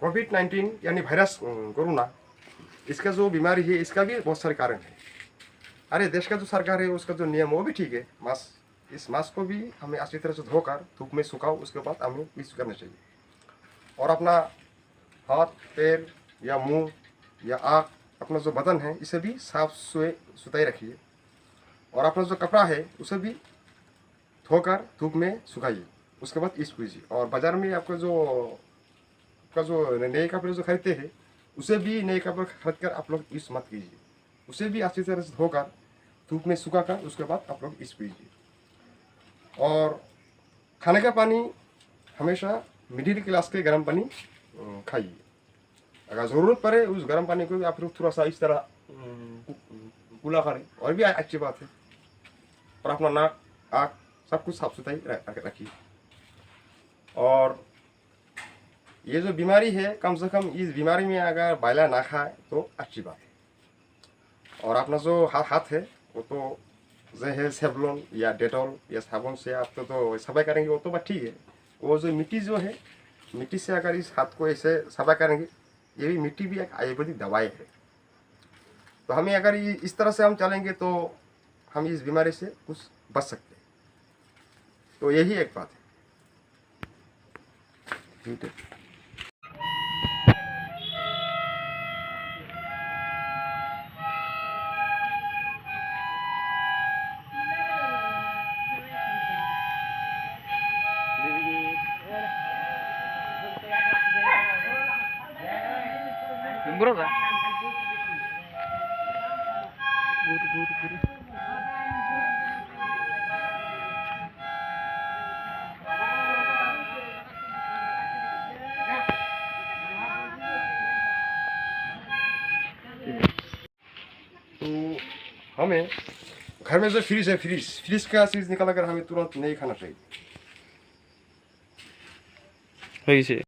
कोविड-19 यानी virus corona, इसका जो बीमारी है इसका भी बहुत सारे कारण है। अरे देश का जो सरकार है उसका जो नियम वो भी ठीक है। मास्क, इस मास्क को भी हमें अच्छी तरह से धोकर धूप में सुखाओ, उसके बाद हमें यूज करना चाहिए। और अपना हाथ, पैर या मुंह या आँख, अपना जो बदन है इसे भी साफ सुथराई रखिए। और अपना जो कपड़ा है उसे भी धोकर धूप में सुखाइए, उसके बाद यूज कीजिए। और बाजार में आपका जो नए कपड़े जो खरीदते हैं उसे भी नए कपड़े खरीद कर आप लोग यूज मत कीजिए, उसे भी अच्छी तरह से धोकर धूप में सुखा कर उसके बाद आप लोग यूज कीजिए। और खाने का पानी हमेशा मिडिल क्लास के गर्म पानी खाइए। अगर ज़रूरत पड़े उस गर्म पानी को भी आप लोग थोड़ा सा इस तरह कुला करें, और भी अच्छी बात है। और अपना नाक, आँख सब कुछ साफ सुथराई रखिए। और ये जो बीमारी है कम से कम इस बीमारी में अगर बायला ना खाए तो अच्छी बात है। और अपना जो हाथ है वो तो जो है सेवलॉन या डेटॉल या साबुन से आप तो सफाई करेंगे वो तो बात ठीक है। वो जो मिट्टी जो है, मिट्टी से अगर इस हाथ को ऐसे सफाई करेंगे, ये भी मिट्टी भी एक आयुर्वेदिक दवाई है। तो हमें अगर इस तरह से हम चलेंगे तो हम इस बीमारी से कुछ बच सकते हैं। तो यही एक बात है। ठीक है। Bro, guru. तो हमें घर में जो फ्रिज है, फ्रिज का चीज़ निकाल कर हमें तुरंत नहीं खाना चाहिए। হয়েছে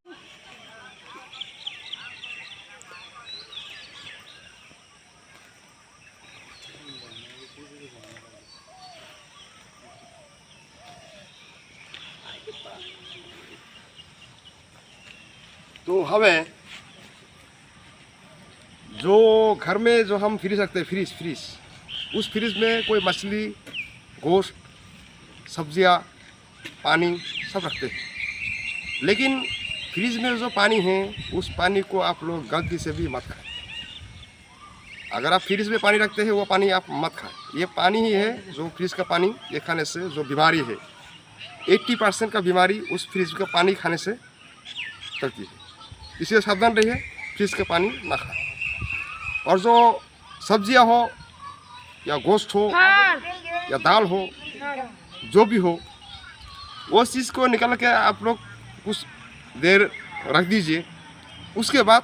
तो हमें जो घर में जो हम फ्रिज रखते हैं, फ्रिज उस फ्रिज में कोई मछली, गोश्त, सब्जियां, पानी सब रखते हैं। लेकिन फ्रिज में जो पानी है उस पानी को आप लोग गलती से भी मत खाएं। अगर आप फ्रिज में पानी रखते हैं वो पानी आप मत खाएं। ये पानी ही है जो फ्रिज का पानी, ये खाने से जो बीमारी है 80% का बीमारी उस फ्रिज का पानी खाने से चलती है। इसलिए सावधान रहिए, फ्रिज का पानी ना खाएं। और जो सब्जियां हो या गोश्त हो या दाल हो, जो भी हो, वो चीज़ को निकाल के आप लोग कुछ देर रख दीजिए। उसके बाद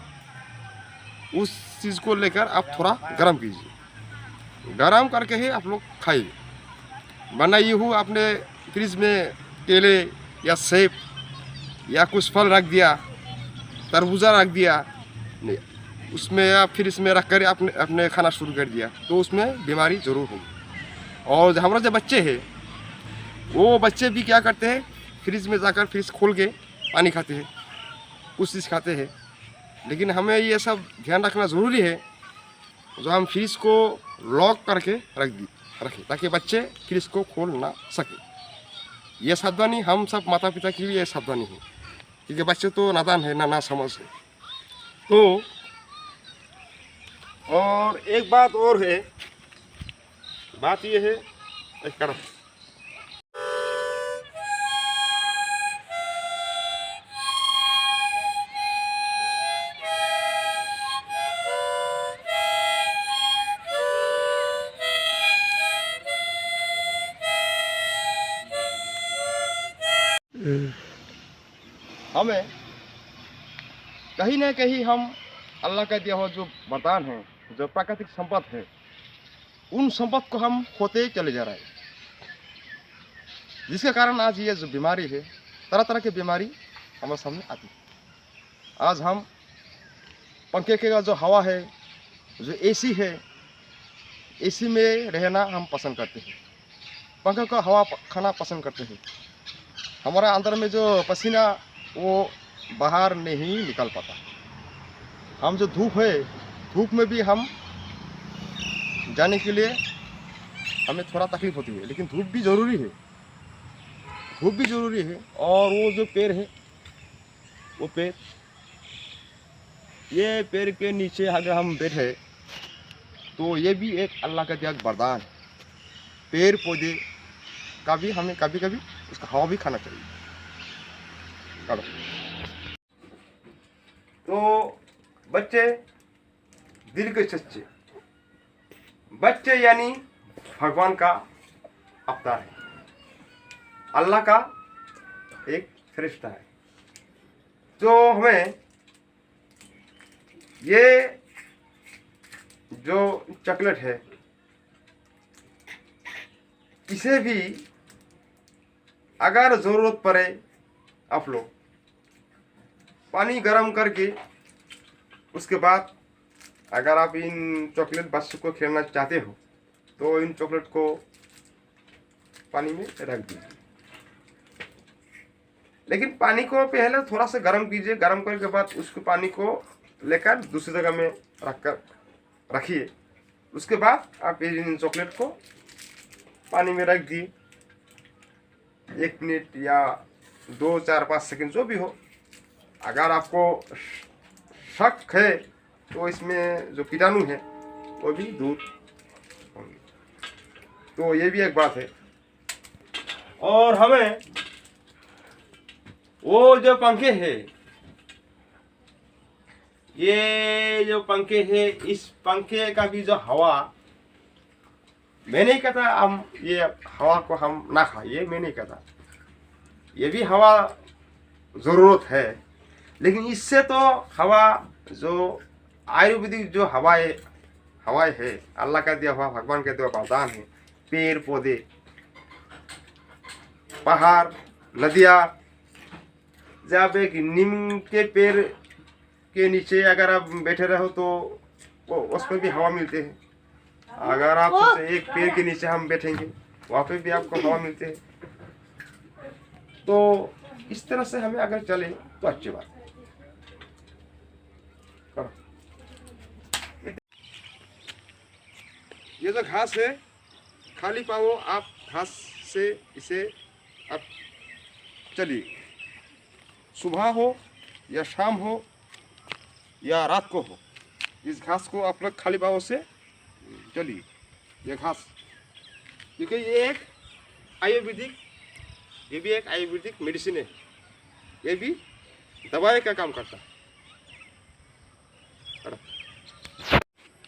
उस चीज़ को लेकर आप थोड़ा गर्म कीजिए, गर्म करके ही आप लोग खाइए। वरना ये हो आपने फ्रिज में केले या सेब या कुछ फल रख दिया, तरबूजा रख दिया, उसमें आप फिर इसमें रख कर आपने खाना शुरू कर दिया तो उसमें बीमारी ज़रूर होगी। और हमारे जो बच्चे हैं वो बच्चे भी क्या करते हैं, फ्रिज में जाकर फ्रिज खोल के पानी खाते हैं, कुछ चीज़ खाते हैं। लेकिन हमें ये सब ध्यान रखना ज़रूरी है जो हम फ्रिज को लॉक करके रखें ताकि बच्चे फ्रिज को खोल ना सके। ये सावधानी हम सब माता पिता की भी ये सावधानी है, क्योंकि बच्चे तो नादान है, ना समझ है। तो और एक बात और है, बात ये है एक कर हमें कहीं ना कहीं हम अल्लाह का दिया हुआ जो वरदान है, जो प्राकृतिक संपद है, उन संपद को हम खोते चले जा रहे हैं, जिसके कारण आज ये जो बीमारी है, तरह तरह की बीमारी हमारे सामने आती है। आज हम पंखे का जो हवा है, जो एसी है, एसी में रहना हम पसंद करते हैं, पंखे का हवा खाना पसंद करते हैं। हमारा अंदर में जो पसीना वो बाहर नहीं निकल पाता। हम जो धूप है, धूप में भी हम जाने के लिए हमें थोड़ा तकलीफ होती है, लेकिन धूप भी ज़रूरी है, धूप भी ज़रूरी है। और वो जो पेड़ है, वो पेड़, ये पेड़ के नीचे अगर हम बैठे तो ये भी एक अल्लाह का दिया वरदान है। पेड़ पौधे का भी हमें कभी कभी उसका हवा भी खाना चाहिए। चलो, तो बच्चे दिल के सच्चे, बच्चे यानी भगवान का अवतार है, अल्लाह का एक फरिश्ता है। तो हमें ये जो चॉकलेट है, इसे भी अगर ज़रूरत पड़े आप लोग पानी गर्म करके, उसके बाद अगर आप इन चॉकलेट बच्चों को खेलना चाहते हो तो इन चॉकलेट को पानी में रख दीजिए, लेकिन पानी को पहले थोड़ा सा गर्म कीजिए। गर्म करने के बाद उसको पानी को लेकर दूसरी जगह में रखिए। उसके बाद आप इन चॉकलेट को पानी में रख दिए, 1 मिनट या 2, 4, 5 सेकंड जो भी हो। अगर आपको शक है तो इसमें जो कीटाणु है वो भी दूर होंगे। तो ये भी एक बात है। और हमें वो जो पंखे हैं, ये जो पंखे है, इस पंखे का भी जो हवा, मैं नहीं कहता हम ये हवा को हम ना खाए, ये मैं नहीं कहता, ये भी हवा ज़रूरत है, लेकिन इससे तो हवा जो आयुर्वेदिक जो हवाएं है, अल्लाह का दिया हुआ, भगवान का दिया वरदान है। पेड़ पौधे, पहाड़, नदियाँ, जब एक नीम के पेड़ के नीचे अगर आप बैठे रहो तो वो उसमें भी हवा मिलते हैं। अगर आप एक पेड़ के नीचे हम बैठेंगे, वहाँ पे भी आपको हवा मिलते हैं। तो इस तरह से हमें अगर चले तो अच्छी बात है। ये जो घास है, खाली पाओ आप घास से इसे आप चलिए, सुबह हो या शाम हो या रात को हो, इस घास को आप लोग खाली पाओ से चलिए। ये घास, क्योंकि ये एक आयुर्वेदिक, ये भी एक आयुर्वेदिक मेडिसिन है, ये भी दवाई का काम करता है।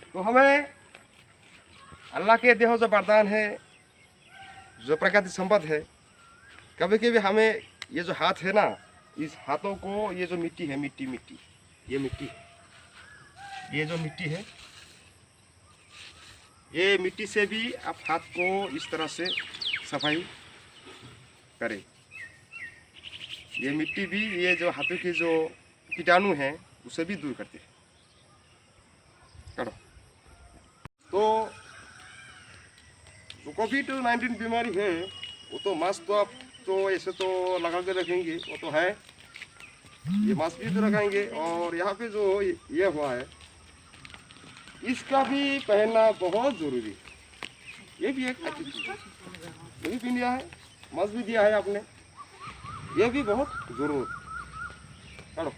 तो हमें अल्लाह के दिया जो वरदान है, जो प्राकृतिक संपद है, कभी कभी हमें ये जो हाथ है ना, इस हाथों को, ये जो मिट्टी है, मिट्टी ये मिट्टी है, ये जो मिट्टी है, ये मिट्टी से भी आप हाथ को इस तरह से सफाई करें। ये मिट्टी भी ये जो हाथों की जो कीटाणु हैं उसे भी दूर करते हैं। करो। तो जो कोविड-19 बीमारी है, वो तो मास्क तो आप तो ऐसे तो लगा के रखेंगे, वो तो है, ये मास्क भी तो लगाएंगे। और यहाँ पे जो ये हुआ है, इसका भी पहनना बहुत ज़रूरी है। ये भी एक अच्छी चीज़ है, ये भी पहन लिया है, मास्क भी दिया है आपने, ये भी बहुत ज़रूरत। चलो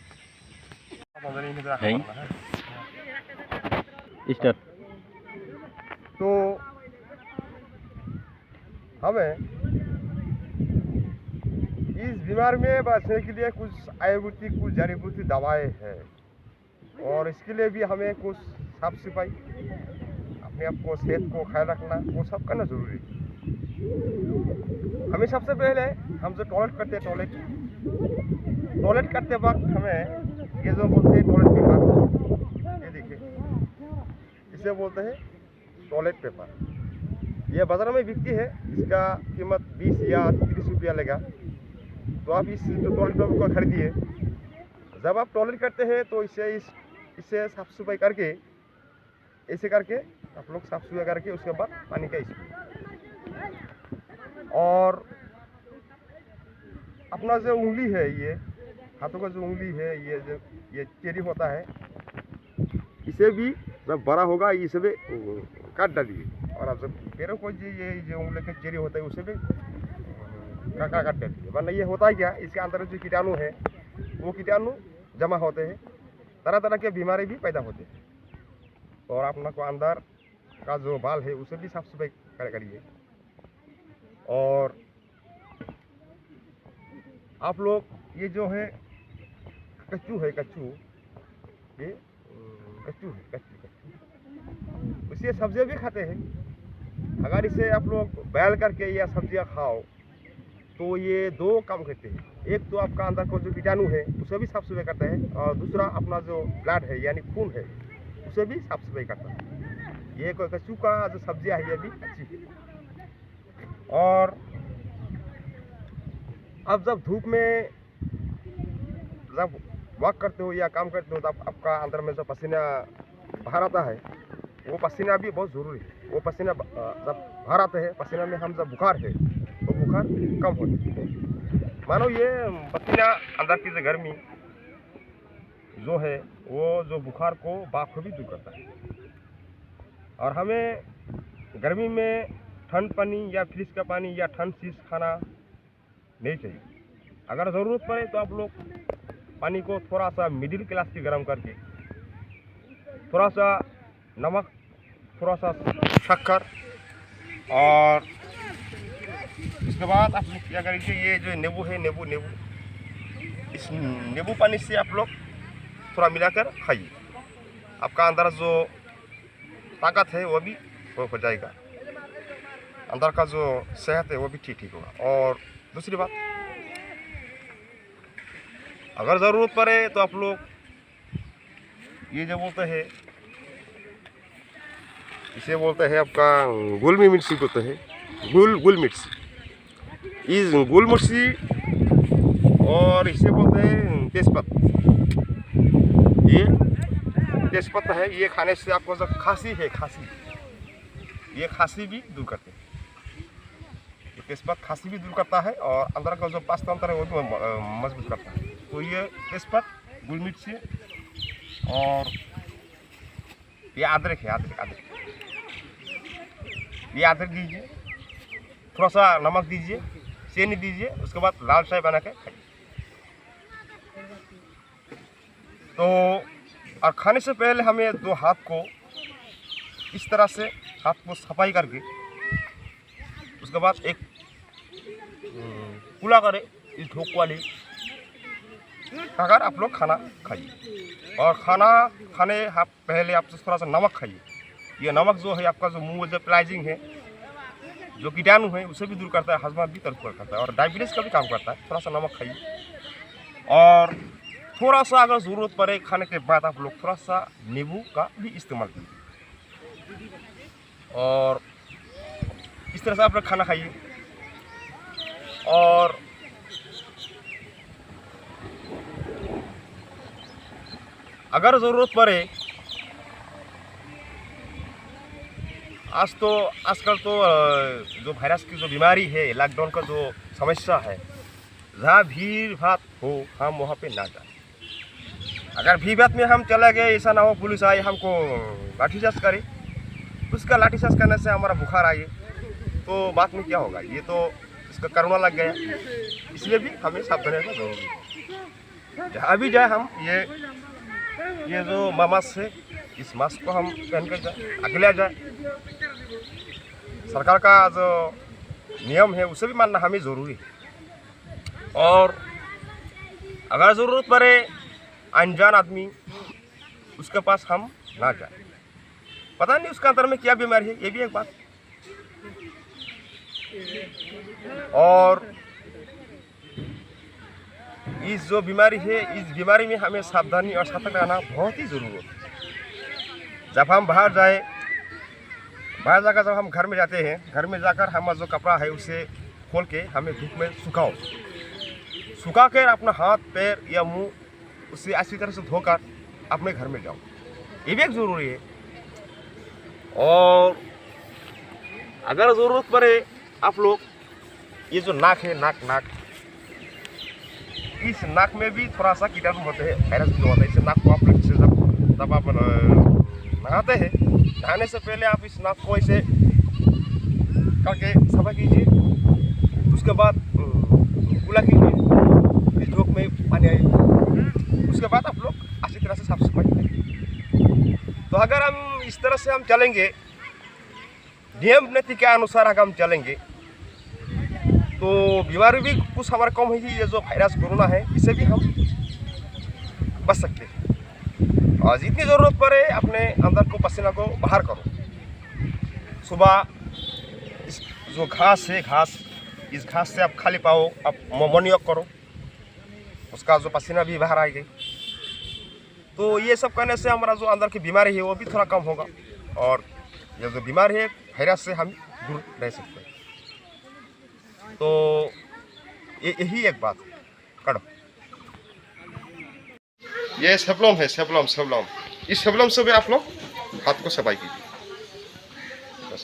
स्टार्ट। तो हमें इस बीमारी में बचने के लिए कुछ आयुर्वेदिक, कुछ जड़ी बूटी दवाएं हैं, और इसके लिए भी हमें कुछ साफ सफाई, अपने आप को, सेहत को ख्याल रखना, वो सब करना जरूरी है। हमें सबसे पहले हम जो टॉयलेट करते हैं, टॉयलेट करते वक्त हमें ये जो बोलते हैं टॉयलेट पेपर, ये देखिए, इसे बोलते हैं टॉयलेट पेपर। ये बाजार में बिकती है, इसका कीमत 20 या 30 रुपया लेगा। तो आप इस टॉयलेट पेपर को खरीदिए। जब आप टॉयलेट करते हैं तो इसे साफ सफाई करके, ऐसे करके आप लोग साफ सफाई करके, उसके बाद पानी का स्प्रे। और अपना जो उंगली है, ये हाथों का जो उंगली है, ये चेरी होता है, इसे भी जब बड़ा होगा इसे भी काट डालिए। और आप जब पेड़ों को ये जो उंगली के जरिए होता है उसे भी काट डालिए, वरना ये होता है क्या, इसके अंदर जो कीटाणु है वो कीटाणु जमा होते हैं, तरह तरह के बीमारी भी पैदा होते हैं। और अपना को अंदर का जो बाल है उसे भी साफ सफाई करिए। और आप लोग ये जो है कच्चू है, ये कच्चू है, कच्चू इसे सब्जियां भी खाते हैं। अगर इसे आप लोग बैल करके या सब्जियां खाओ तो ये दो काम करते हैं। एक तो आपका अंदर को जो कीटाणु है उसे भी साफ सफाई करता है, और दूसरा अपना जो ब्लड है यानी खून है उसे भी साफ सफाई करता है। ये कोई कच्चू का जो सब्जियां है ये भी अच्छी है। और अब जब धूप में जब वॉक करते हो या काम करते हो तब आपका अंदर में जो पसीना बाहर आता है वो पसीना भी बहुत ज़रूरी है। वो पसीना जब बाहर आता है, पसीना में हम जब बुखार है तो बुखार कम होती है। मानो ये पसीना अंदर की जो गर्मी जो है वो जो बुखार को बाख को भी दूर करता है। और हमें गर्मी में ठंड पानी या फ्रिज का पानी या ठंड चीज़ खाना नहीं चाहिए। अगर ज़रूरत पड़े तो आप लोग पानी को थोड़ा सा मिडिल क्लास की गर्म करके थोड़ा सा नमक, थोड़ा सा शक्कर, और उसके बाद आप लोग क्या करेंगे, ये जो नींबू है, नींबू इस नींबू पानी से आप लोग थोड़ा मिलाकर खाइए। आपका अंदर जो ताकत है वो भी हो जाएगा, अंदर का जो सेहत है वो भी ठीक होगा। और दूसरी बात, अगर ज़रूरत पड़े तो आप लोग ये जो बोलते हैं, इसे बोलते हैं आपका गुलमी मिर्ची बोलते हैं, गुल मिर्ची, इस गुल मिर्ची, और इसे बोलते हैं तेजपत्ता। ये तेजपत्ता है, ये खाने से आपको जो खांसी है, ये खांसी भी दूर करते हैं। तेजपत्ता खांसी भी दूर करता है और अंदर का जो पाचन तंत्र है वो भी मजबूत करता है। तो ये तेजपत्ता, गुल मिर्ची और ये अदरक है, ये अदरक दीजिए, थोड़ा सा नमक दीजिए, चीनी दीजिए, उसके बाद लाल चाय बना के खाइए। तो और खाने से पहले हमें दो हाथ को इस तरह से हाथ को सफाई करके उसके बाद एक कुला करे इस ढोक वाली अगर आप लोग खाना खाइए। और खाना खाने आप पहले आप थोड़ा सा नमक खाइए। ये नमक जो है आपका जो मुंह में जो प्लाइजिंग है, जो कीटाणु है उसे भी दूर करता है, हजमा भी तरफ करता है और डायबिटीज़ का भी काम करता है। थोड़ा सा नमक खाइए। और थोड़ा सा अगर ज़रूरत पड़े खाने के बाद आप लोग थोड़ा सा नींबू का भी इस्तेमाल कीजिए। और इस तरह से आप लोग खाना खाइए। और अगर ज़रूरत पड़े, आजकल तो जो वायरस की जो बीमारी है, लॉकडाउन का जो समस्या है, जहाँ भीड़ भाड़ हो हम वहाँ पे ना जाए। अगर भीड़ भाड़ में हम चले गए, ऐसा ना हो पुलिस आए हमको लाठीचार्ज करे, उसका लाठीचार्ज करने से हमारा बुखार आए तो बात में क्या होगा। ये तो इसका कोरोना लग गया, इसलिए भी हमें सावधानी रखना जरूरी है। जहाँ भी जाए हम ये जो मास्क है, इस मास्क को हम पहन कर जाए, अगले जाए। सरकार का जो नियम है उसे भी मानना हमें ज़रूरी है। और अगर ज़रूरत पड़े अनजान आदमी उसके पास हम ना जाए, पता नहीं उसका अंदर में क्या बीमारी है, ये भी एक बात। और इस जो बीमारी है, इस बीमारी में हमें सावधानी और सतर्क रहना बहुत ही ज़रूरी है। जब हम बाहर जाकर जब हम घर में जाते हैं, घर में जाकर हमारा जो कपड़ा है उसे खोल के हमें धूप में सुखा कर अपना हाथ पैर या मुंह उससे अच्छी तरह से धोकर अपने घर में जाओ, ये भी एक ज़रूरी है। और अगर ज़रूरत पड़े आप लोग ये जो नाक है, नाक इस नाक में भी थोड़ा सा कीटाणु होते हैं, वायरस जो होता है। इसे नाक को आप जब आप नहाते हैं, नहाने से पहले आप इस नाक को ऐसे करके सफा कीजिए। उसके बाद कुला कीजिए, इस झोंक में पानी आए। उसके बाद आप लोग अच्छी तरह से साफ सफाई करें। तो अगर हम इस तरह से हम चलेंगे, नियम नीति के अनुसार अगर हम चलेंगे तो बीमारी भी कुछ हमारा कम होगी। ये जो वायरस कोरोना है इससे भी हम बच सकते हैं। और जितनी ज़रूरत पड़े अपने अंदर को पसीना को बाहर करो। सुबह इस जो घास है, इस घास से आप खाली पाओ आप मॉर्निंग वॉक करो, उसका जो पसीना भी बाहर आएगी। तो ये सब करने से हमारा जो अंदर की बीमारी है वो भी थोड़ा कम होगा, और ये जो बीमारी है वायरस से हम दूर रह सकते हैं। तो यही एक बात करो। ये सेवलम है, सेवलम। इस सेवलम से भी आप लोग हाथ को सफाई कीजिए।